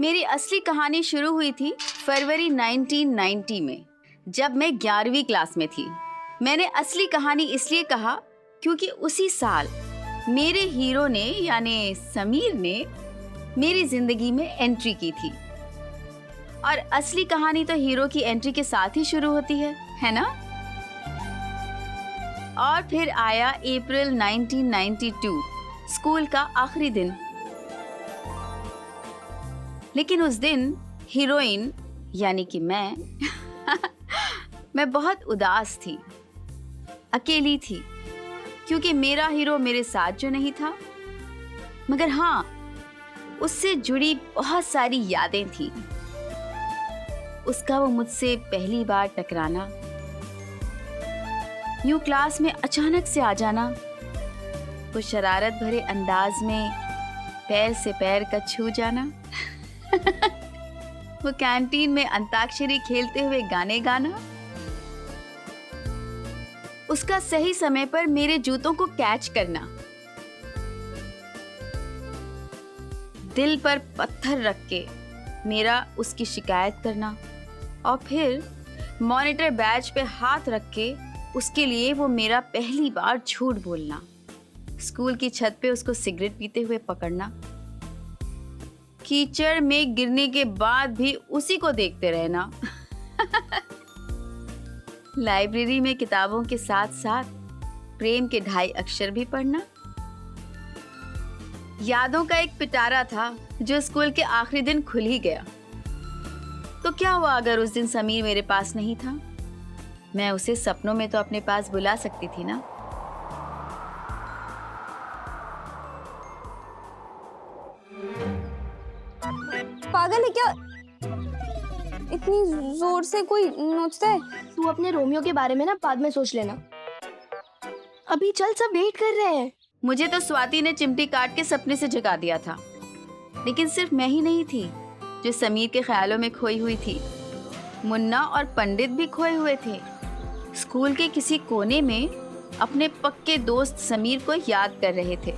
मेरी असली कहानी शुरू हुई थी फरवरी 1990 में, जब मैं 11वीं क्लास में थी। मैंने असली कहानी इसलिए कहा क्योंकि उसी साल मेरे हीरो ने यानी समीर ने मेरी जिंदगी में एंट्री की थी। और असली कहानी तो हीरो की एंट्री के साथ ही शुरू होती है ना? और फिर आया अप्रैल 1992, स्कूल का आखिरी दिन। लेकिन उस दिन हीरोइन यानी कि मैं मैं बहुत उदास थी, अकेली थी, क्योंकि मेरा हीरो मेरे साथ जो नहीं था, मगर हाँ, उससे जुड़ी बहुत सारी यादें थी। उसका वो मुझसे पहली बार टकराना, यूं क्लास में अचानक से आ जाना, वो शरारत भरे अंदाज में पैर से पैर का छू जाना, वो कैंटीन में अंताक्षरी खेलते हुए गाने गाना, उसका सही समय पर मेरे जूतों को कैच करना, दिल पर पत्थर रख के मेरा उसकी शिकायत करना, और फिर मॉनिटर बैज पे हाथ रख के उसके लिए वो मेरा पहली बार झूठ बोलना, स्कूल की छत पे उसको सिगरेट पीते हुए पकड़ना, कीचड़ में गिरने के बाद भी उसी को देखते रहना, लाइब्रेरी में किताबों के साथ साथ प्रेम के 2.5 अक्षर भी पढ़ना। यादों का एक पिटारा था जो स्कूल के आखिरी दिन खुल ही गया। तो क्या हुआ अगर उस दिन समीर मेरे पास नहीं था? मैं उसे सपनों में तो अपने पास बुला सकती थी ना। पागल है क्या? इतनी जोर से कोई नोचता है? तू अपने रोमियो के बारे में ना बाद में सोच लेना। अभी चल, सब वेट कर रहे हैं। मुझे तो स्वाति ने चिमटी काट के सपने से जगा दिया था, लेकिन सिर्फ मैं ही नहीं थी जो समीर के ख्यालों में खोई हुई थी। मुन्ना और पंडित भी खोए हुए थे, स्कूल के किसी कोने में अपने पक्के दोस्त समीर को याद कर रहे थे।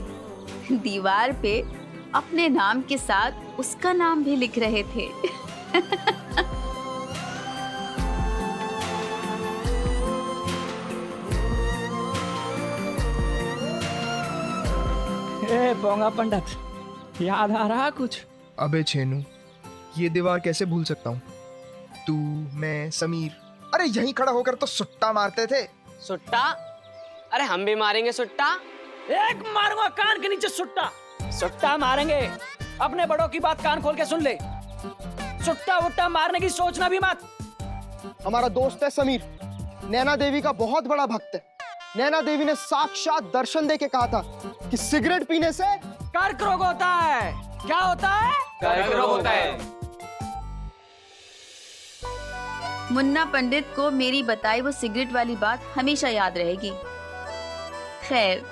दीवार पे अपने नाम के साथ उसका नाम भी लिख रहे थे। बोंगा पंडित, याद आ रहा कुछ? अबे छेनू, ये दीवार कैसे भूल सकता हूँ? तू, मैं, समीर, अरे यहीं खड़ा होकर तो सुट्टा मारते थे। सुट्टा? अरे हम भी मारेंगे सुट्टा। एक मारूंगा कान के नीचे सुट्टा। सुट्टा मारेंगे। अपने बड़ों की बात कान खोल के सुन ले। सुट्टा वुट्टा मारने की सोचना भी मत। हमारा दोस्त है समीर, नैना देवी का बहुत बड़ा भक्त है। नैना देवी ने साक्षात दर्शन दे के कहा था कि सिगरेट पीने से कर्क रोग होता है। क्या होता है? कर्क रोग होता है। मुन्ना पंडित को मेरी बताई वो सिगरेट वाली बात हमेशा याद रहेगी। खैर,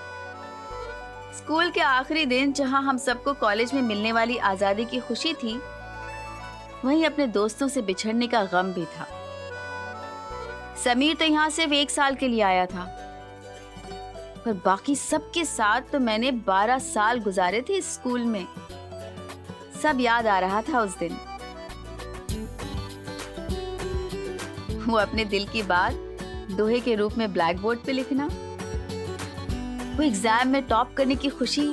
स्कूल के आखिरी दिन जहां हम सबको कॉलेज में मिलने वाली आजादी की खुशी थी, वहीं अपने दोस्तों से बिछड़ने का गम भी था। समीर तो यहाँ सिर्फ 1 साल के लिए आया था, पर बाकी सबके साथ तो मैंने 12 साल गुजारे थे इस स्कूल में। सब याद आ रहा था उस दिन। वो अपने दिल की बात दोहे के रूप में ब्लैक बोर्ड पे लिखना, वो एग्जाम में टॉप करने की खुशी,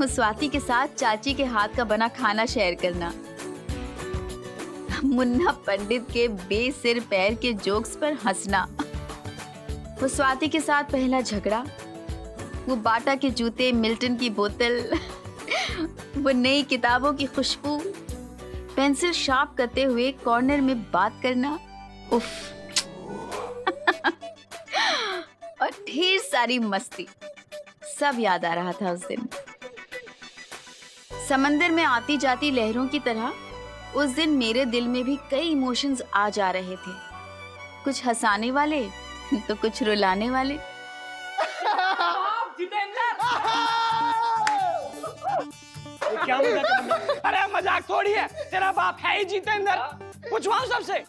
वो स्वाति के साथ चाची के हाथ का बना खाना शेयर करना, मुन्ना पंडित के बेसिर पैर के जोक्स पर हंसना, वो स्वाति के साथ पहला झगड़ा, वो बाटा के जूते, मिल्टन की बोतल, वो नई किताबों की खुशबू, पेंसिल शार्प करते हुए कॉर्नर में बात करना, उफ। और ढेर सारी मस्ती, सब याद आ रहा था उस दिन। समंदर में आती जाती लहरों की तरह उस दिन मेरे दिल में भी कई इमोशंस आ जा रहे थे, कुछ हंसाने वाले तो कुछ रुलाने वाले। क्या मजाक? अरे मजाक थोड़ी है, तेरा बाप है ही जितेंद्र। पूछवाऊं सबसे,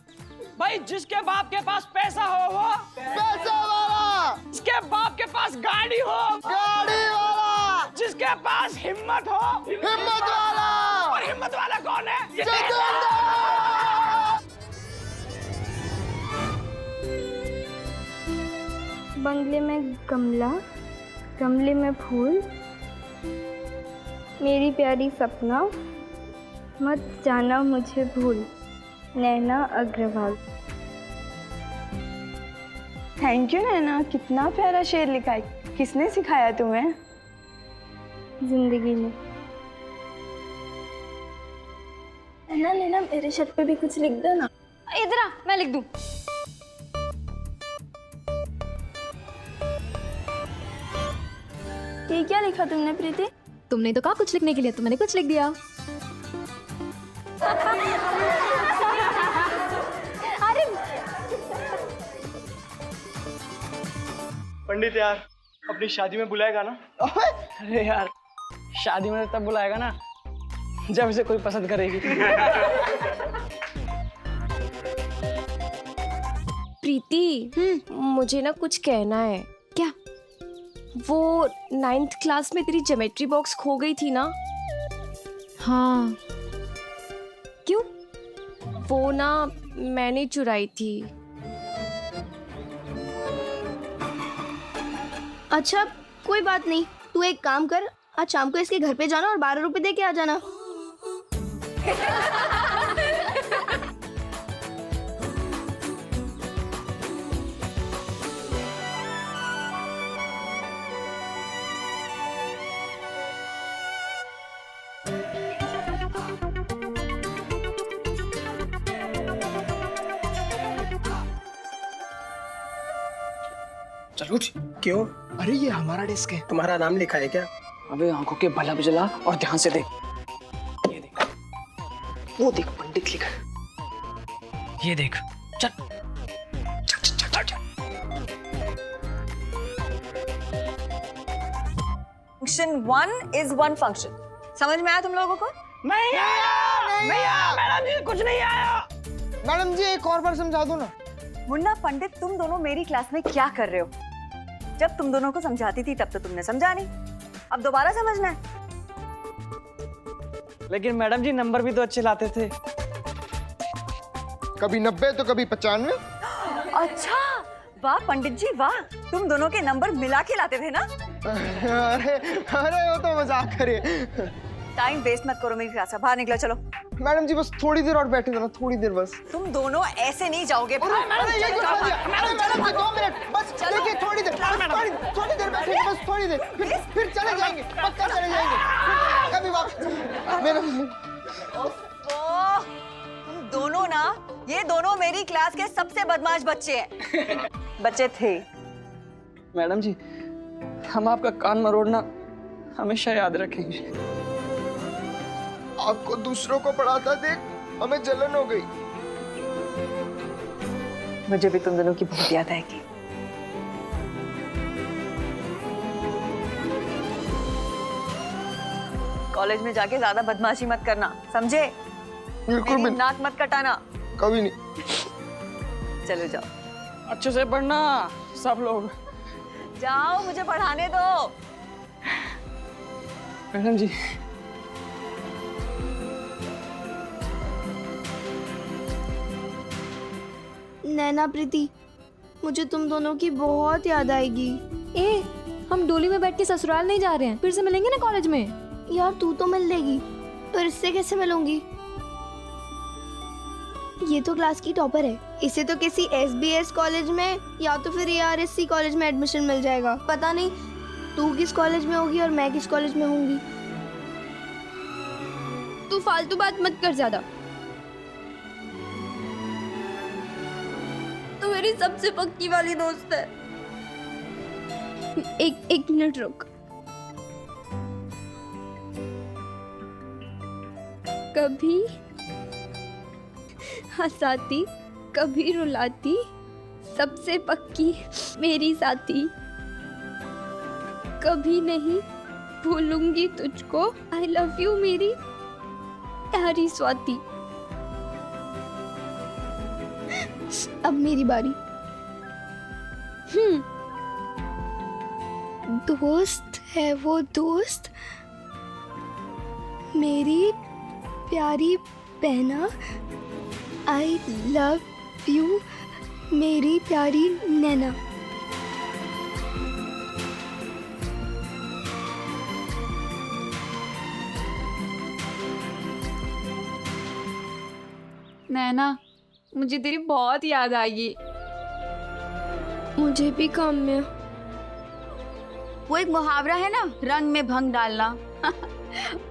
भाई जिसके बाप के पास पैसा हो वो पैसा वाला, जिसके बाप के पास गाड़ी हो गाड़ी वाला, जिसके पास हिम्मत हो हिम्मत वाला। और हिम्मत वाला कौन बंगले में गमला, गमले में फूल, मेरी प्यारी सपना, मत जाना मुझे भूल, नैना अग्रवाल। थैंक यू नैना, कितना प्यारा शेर लिखा है। किसने सिखाया तुम्हें? जिंदगी में। नैना नैना मेरे शर्ट पे भी कुछ लिख दो ना। इधर आ, मैं लिख दूं। ये क्या लिखा तुमने प्रीति? तुमने तो कहा कुछ लिखने के लिए, तो मैंने कुछ लिख दिया। अरे पंडित यार, अपनी शादी में बुलाएगा ना? अरे यार, शादी में तब बुलाएगा ना जब इसे कोई पसंद करेगी। प्रीति, मुझे ना कुछ कहना है। क्या? वो 9th क्लास में तेरी ज्योमेट्री बॉक्स खो गई थी ना? हाँ। क्यों? वो ना मैंने चुराई थी। अच्छा कोई बात नहीं, तू एक काम कर, आज शाम को इसके घर पे जाना और 12 रुपए दे के आ जाना। चलो क्यों? अरे ये हमारा डेस्क है। तुम्हारा नाम लिखा है क्या? अबे आंखों के बल्ब जला और ध्यान से देख। ये देख, वो देख पंडित लिखा है। ये देख। चल चल चल चल चल। Function 1 is 1 function. समझ में आया तुम लोगों को? नहीं आया मैडम जी, कुछ नहीं आया। मैडम जी एक और बार समझा दो ना। मुन्ना पंडित, तुम दोनों मेरी क्लास में क्या कर रहे हो? जब तुम दोनों को समझाती थी तब तो तुमने समझा नहीं, अब दोबारा समझना है। लेकिन मैडम जी नंबर भी तो अच्छे लाते थे। कभी 90 तो कभी 95। अच्छा, वाह पंडित जी वाह, तुम दोनों के नंबर मिला के लाते थे ना? अरे अरे वो तो मजाक करे। टाइम वेस्ट मत करो मेरी क्लास से, बाहर निकलो चलो। मैडम जी बस थोड़ी देर और बैठे ना, थोड़ी देर बस। तुम दोनों ऐसे नहीं जाओगे। अरे ये क्या कर दिया? अरे मैडम जी 2 मिनट बस, देखिए थोड़ी देर, थोड़ी देर बैठे बस, थोड़ी देर, फिर चले जाएंगे, पक्का चले जाएंगे, फिर कभी वापस। मैडम ओह, तुम दोनों ना, ये दोनों मेरी क्लास के सबसे बदमाश बच्चे हैं। बच्चे थे। मैडम जी, हम आपका कान मरोड़ना हमेशा याद रखेंगे। आपको दूसरों को पढ़ाता देख हमें जलन हो गई। मुझे भी तुम दोनों की बहुत याद आएगी। कॉलेज में जाके ज्यादा बदमाशी मत करना, समझे? बिल्कुल मेरी भी नाक मत कटाना। कभी नहीं। चलो जाओ। अच्छे से पढ़ना सब लोग। जाओ, मुझे पढ़ाने दो। मैडम जी, नैना प्रीति, मुझे तुम दोनों की बहुत याद आएगी। ए, हम डोली में बैठ के ससुराल नहीं जा रहे हैं, फिर से मिलेंगे ना कॉलेज में। यार तू तो मिल लेगी, तो इससे कैसे मिलूंगी? ये तो क्लास की टॉपर है, इसे तो किसी SBS कॉलेज में या तो फिर ARSC कॉलेज में एडमिशन मिल जाएगा। पता नहीं तू किस कॉलेज में होगी और मैं किस कॉलेज में होंगी। तू फालतू बात मत कर ज्यादा। तू मेरी सबसे पक्की वाली दोस्त है। एक मिनट रुक। कभी हंसाती कभी रुलाती, सबसे पक्की मेरी साथी, कभी नहीं भूलूंगी तुझको, आई लव यू मेरी प्यारी स्वाति। अब मेरी बारी। दोस्त है वो दोस्त, मेरी प्यारी पहना। आई लव यू मेरी प्यारी नैना। नैना, मुझे तेरी बहुत याद आई। मुझे भी काम्या। वो एक मुहावरा है ना, रंग में भंग डालना।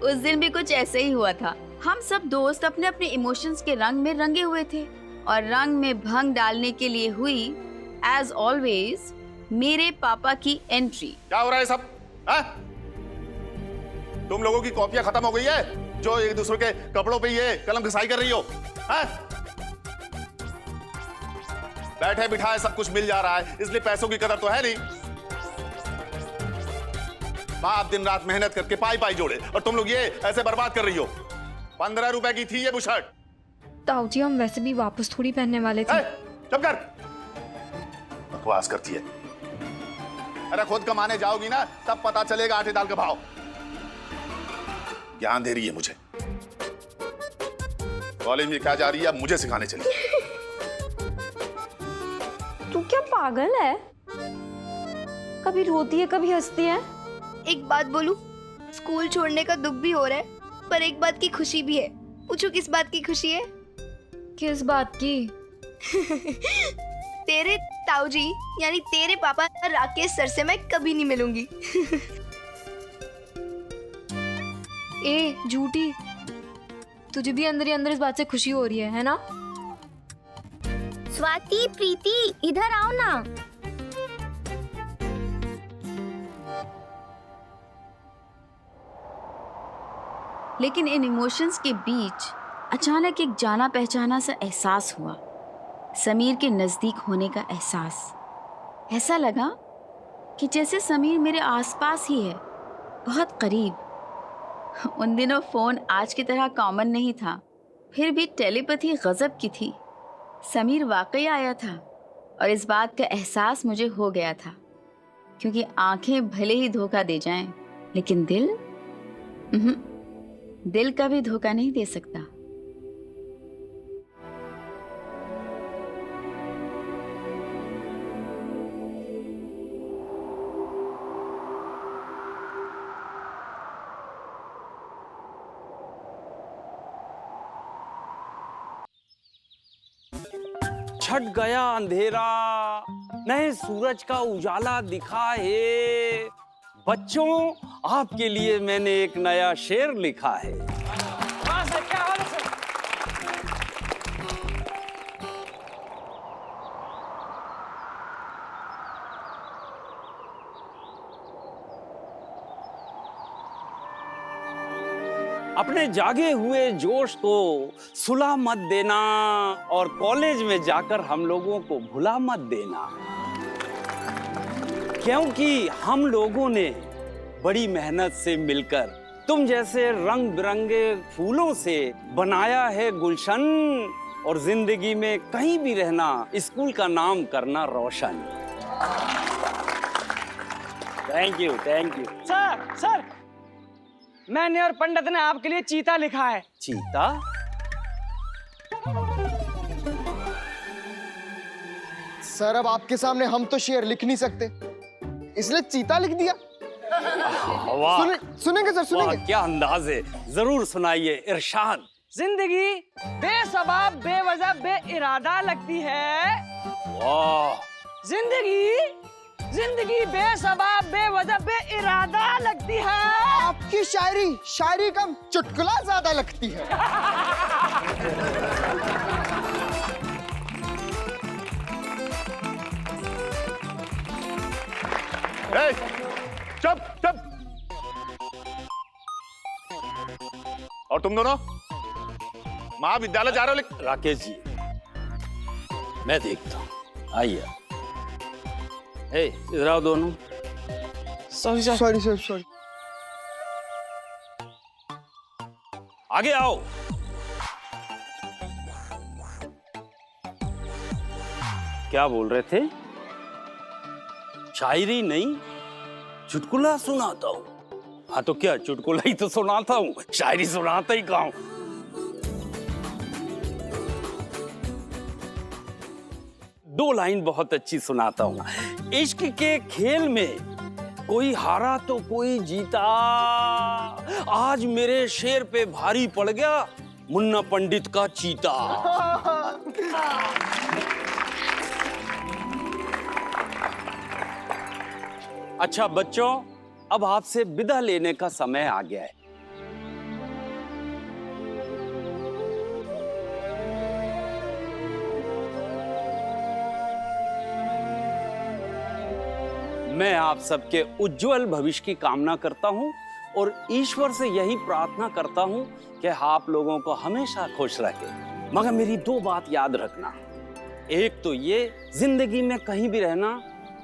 उस दिन भी कुछ ऐसे ही हुआ था। हम सब दोस्त अपने अपने इमोशंस के रंग में रंगे हुए थे और रंग में भंग डालने के लिए हुई एज ऑलवेज मेरे पापा की एंट्री। क्या हो रहा है सब? हा? तुम लोगों की कॉपियां खत्म हो गई है जो एक दूसरे के कपड़ों पे ये कलम घिसाई कर रही हो? हा? बैठे बिठाए सब कुछ मिल जा रहा है, इसलिए पैसों की कदर तो है नहीं। बाप दिन रात मेहनत करके पाई पाई जोड़े और तुम लोग ये ऐसे बर्बाद कर रही हो। 15 रुपए की थी ये बुशर्ट। ताऊ जी, हम वैसे भी वापस थोड़ी पहनने वाले थे। चुप कर, बकवास करती है। अरे खुद कमाने जाओगी ना तब पता चलेगा आटे दाल का भाव। ज्ञान दे रही है मुझे। कॉलेज में क्या जा रही है अब मुझे सिखाने चली। तू क्या पागल है? कभी रोती है कभी हंसती है। एक बात बोलूं, स्कूल छोड़ने का दुख भी हो रहा है, पर एक बात की खुशी भी है। पूछो किस बात की खुशी है? किस बात की? तेरे ताऊ जी यानी तेरे पापा राकेश सर से मैं कभी नहीं मिलूंगी। ए झूठी, तुझे भी अंदर ही अंदर इस बात से खुशी हो रही है ना? स्वाति, प्रीति, इधर आओ ना। लेकिन इन इमोशंस के बीच अचानक एक जाना पहचाना सा एहसास हुआ। समीर के नजदीक होने का एहसास। ऐसा लगा कि जैसे समीर मेरे आसपास ही है, बहुत करीब। उन दिनों फोन आज की तरह कॉमन नहीं था, फिर भी टेलीपैथी गजब की थी। समीर वाकई आया था और इस बात का एहसास मुझे हो गया था, क्योंकि आंखें भले ही धोखा दे जाएं, लेकिन दिल कभी धोखा नहीं दे सकता। छट गया अंधेरा, नए सूरज का उजाला दिखा है। बच्चों, आपके लिए मैंने एक नया शेर लिखा है। अपने जागे हुए जोश को सुला मत देना और कॉलेज में जाकर हम लोगों को भुला मत देना, क्योंकि हम लोगों ने बड़ी मेहनत से मिलकर तुम जैसे रंग बिरंगे फूलों से बनाया है गुलशन, और जिंदगी में कहीं भी रहना स्कूल का नाम करना रोशन। Thank you, thank you. Sir, मैंने और पंडित ने आपके लिए चीता लिखा है। चीता? सर, अब आपके सामने हम तो शेर लिख नहीं सकते, इसलिए चीता लिख दिया। सुनेंगे सर, सुनेंगे। क्या अंदाज है, जरूर सुनाइए, इरशाद। जिंदगी बेसबाब बेवजह बेइरादा लगती है। वाह। जिंदगी बेसबाब बेवजह बेइरादा लगती है। आपकी शायरी कम चुटकुला ज्यादा लगती है। चुप चुप। और तुम दोनों महाविद्यालय जा रहे हो? राकेश जी, मैं देखता हूँ, आइए। इधर आओ दोनों। Sorry sir. आगे आओ। क्या बोल रहे थे? शायरी नहीं, चुटकुला सुनाता हूँ। हाँ तो क्या, चुटकुला ही तो सुनाता हूँ, शायरी सुनाता ही कहाँ हूँ। दो लाइन बहुत अच्छी सुनाता हूँ। इश्क के खेल में कोई हारा तो कोई जीता, आज मेरे शेर पे भारी पड़ गया मुन्ना पंडित का चीता। अच्छा बच्चों, अब आपसे विदा लेने का समय आ गया है। मैं आप सबके उज्जवल भविष्य की कामना करता हूं और ईश्वर से यही प्रार्थना करता हूं कि आप लोगों को हमेशा खुश रखे। मगर मेरी दो बात याद रखना। एक तो ये, जिंदगी में कहीं भी रहना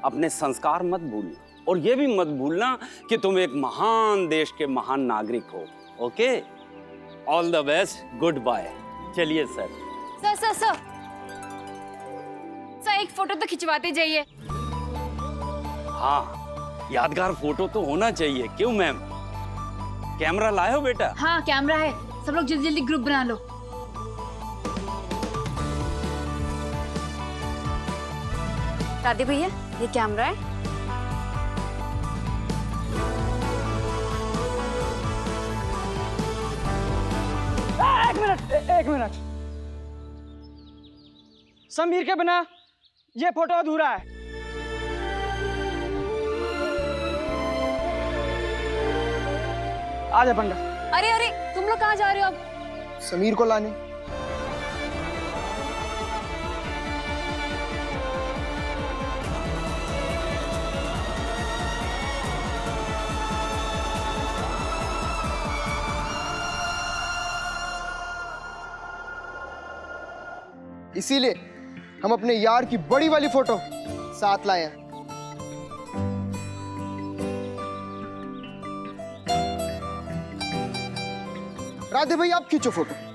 अपने संस्कार मत भूलना, और ये भी मत भूलना कि तुम एक महान देश के महान नागरिक हो। Okay, all the best, goodbye. चलिए सर। सर एक फोटो तो खिंचवाते जाइए। हाँ, यादगार फोटो तो होना चाहिए। क्यों मैम, कैमरा लाए हो बेटा? हाँ कैमरा है, सब लोग जल्दी जल्दी ग्रुप बना लो। दादी भैया, ये कैमरा है। एक मिनट। समीर के बिना ये फोटो अधूरा है। आजा पंडा। अरे तुम लोग कहाँ जा रहे हो अब? समीर को लाने। इसीलिए हम अपने यार की बड़ी वाली फोटो साथ लाए हैं। राधे भाई, आप खींचो फोटो।